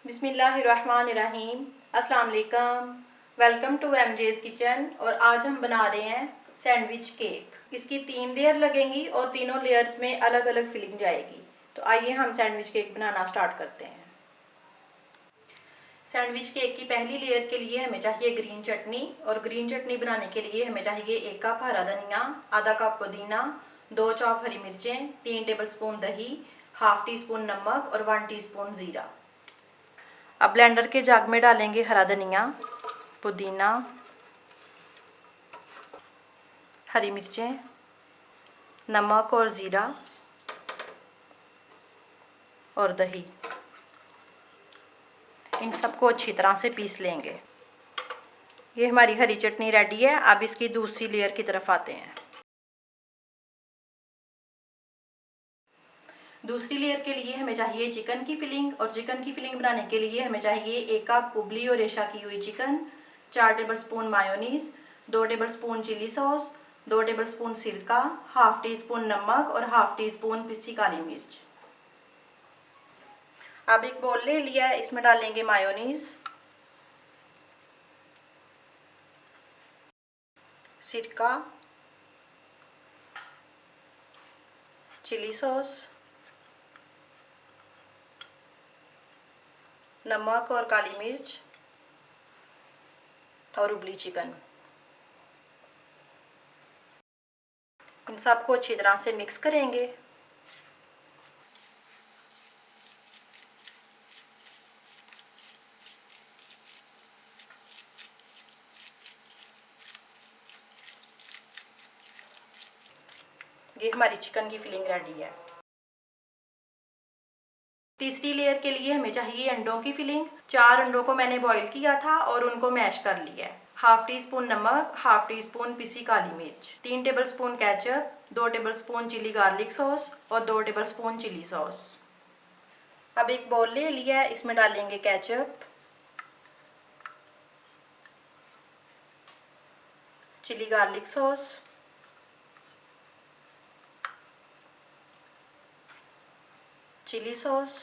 बिस्मिल्लाहिर्रहमानिर्रहीम। अस्सलाम वालेकुम। Welcome to MJ's kitchen. और आज हम बना रहे हैं सैंडविच केक। इसकी 3 लेयर लगेंगी और तीनों लेयर्स में अलग अलग फिलिंग जाएगी। तो आइए हम सैंडविच केक बनाना स्टार्ट करते हैं। सैंडविच केक की पहली लेयर के लिए हमें चाहिए ग्रीन चटनी। और ग्रीन चटनी बनाने के लिए हमें चाहिए 1 कप हरा धनिया, आधा कप पुदीना, 2 चॉप हरी मिर्चें, 3 टेबलस्पून दही, हाफ टी स्पून नमक और 1 टीस्पून ज़ीरा। अब ब्लेंडर के जग में डालेंगे हरा धनिया, पुदीना, हरी मिर्चें, नमक और ज़ीरा और दही। इन सबको अच्छी तरह से पीस लेंगे। ये हमारी हरी चटनी रेडी है। अब इसकी दूसरी लेयर की तरफ आते हैं। दूसरी लेयर के लिए हमें चाहिए चिकन की फिलिंग। और चिकन की फिलिंग बनाने के लिए हमें चाहिए 1 कप उबली और रेशा की हुई chicken, 4 tablespoon mayonnaise, 2 tablespoon chilli sauce, 2 tablespoon सिरका, हाफ टी स्पून नमक और हाफ टी स्पून पिसी काली मिर्च। अब एक बोल ले लिया है, इसमें डालेंगे मायोनीज, सिरका, चिली सॉस, नमक और काली मिर्च और उबली चिकन। इन सबको अच्छी तरह से मिक्स करेंगे। ये हमारी चिकन की फिलिंग रेडी है। तीसरी लेयर के लिए हमें चाहिए अंडों की फिलिंग। 4 अंडों को मैंने बॉईल किया था और उनको मैश कर लिया है। हाफ टी स्पून नमक, हाफ टी स्पून पिसी काली मिर्च, 3 tablespoon ketchup, 2 tablespoon chilli garlic sauce और 2 टेबलस्पून चिली सॉस। अब एक बाउल ले लिया है, इसमें डालेंगे ketchup, chilli garlic sauce, chilli sauce,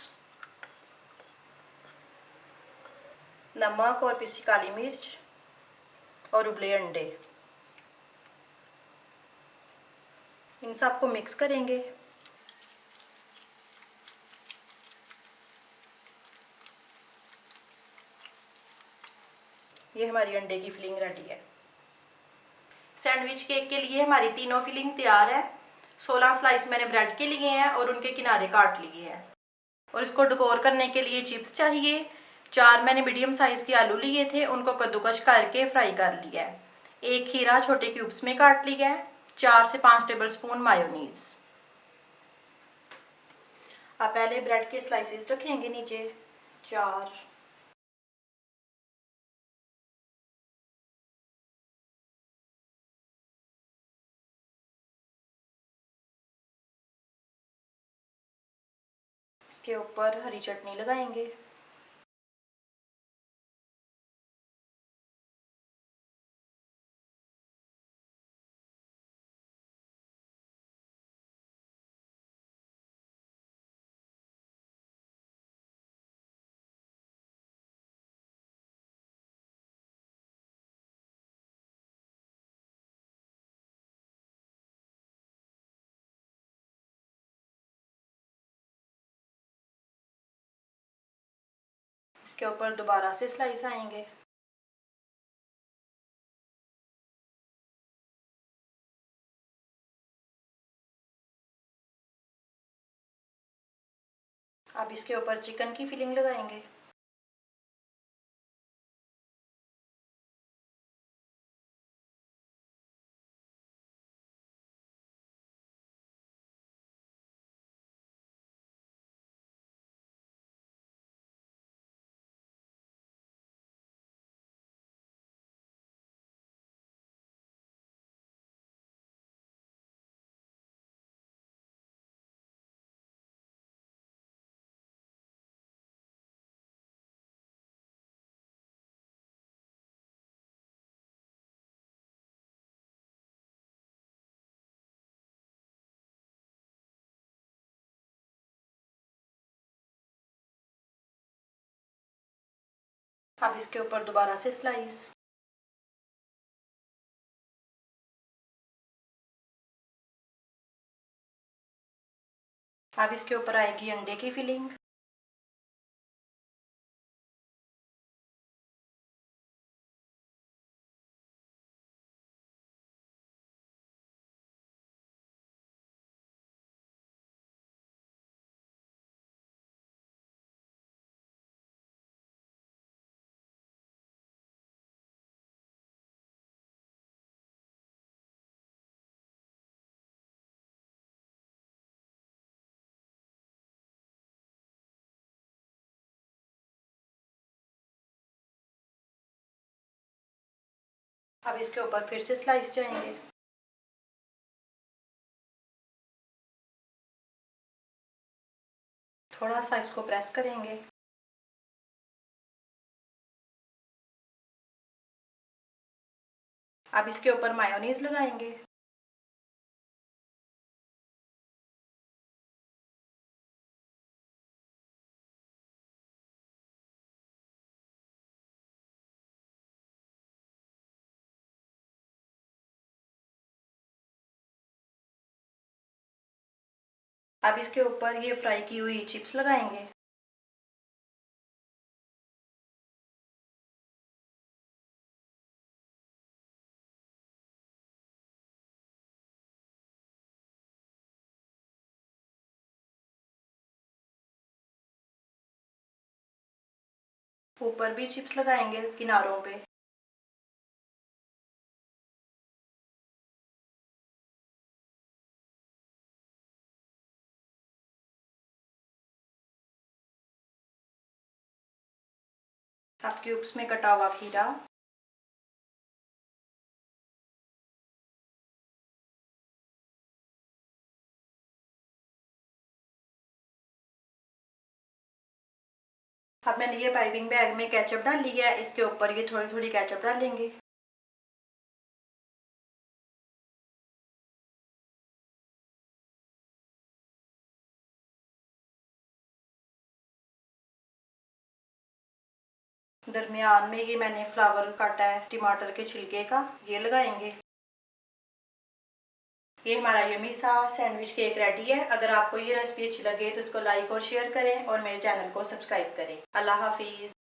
नमक और पिसी काली मिर्च और उबले अंडे। इन सबको मिक्स करेंगे। ये हमारी अंडे की फिलिंग रेडी है। सैंडविच केक के लिए हमारी तीनों फिलिंग तैयार है। 16 स्लाइस मैंने ब्रेड के लिए हैं और उनके किनारे काट लिए हैं। और इसको डेकोर करने के लिए चिप्स चाहिए। 4 मैंने मीडियम साइज़ के आलू लिए थे, उनको कद्दूकश करके फ्राई कर लिया है। 1 खीरा छोटे क्यूब्स में काट लिया है। 4 से 5 टेबलस्पून मायोनीज। अब पहले ब्रेड के स्लाइसेस रखेंगे नीचे 4, इसके ऊपर हरी चटनी लगाएंगे। इसके ऊपर दोबारा से स्लाइस आएंगे। अब इसके ऊपर चिकन की फिलिंग लगाएंगे। अब इसके ऊपर दोबारा से स्लाइस। अब इसके ऊपर आएगी अंडे की फिलिंग। अब इसके ऊपर फिर से स्लाइस जाएंगे। थोड़ा सा इसको प्रेस करेंगे। अब इसके ऊपर मायोनीज लगाएंगे। अब इसके ऊपर ये फ्राई की हुई चिप्स लगाएंगे। ऊपर भी चिप्स लगाएंगे किनारों पे। अब क्यूब्स में कटा हुआ खीरा। अब मैंने ये पाइपिंग बैग में केचप डाल लिया है, इसके ऊपर ये थोड़ी थोड़ी केचप डालेंगे। दरमियान में ये मैंने फ्लावर काटा है टमाटर के छिलके का, ये लगाएंगे। ये हमारा यम्मी सा सैंडविच केक रेडी है। अगर आपको ये रेसिपी अच्छी लगे तो इसको लाइक और शेयर करें और मेरे चैनल को सब्सक्राइब करें। अल्लाह हाफिज़।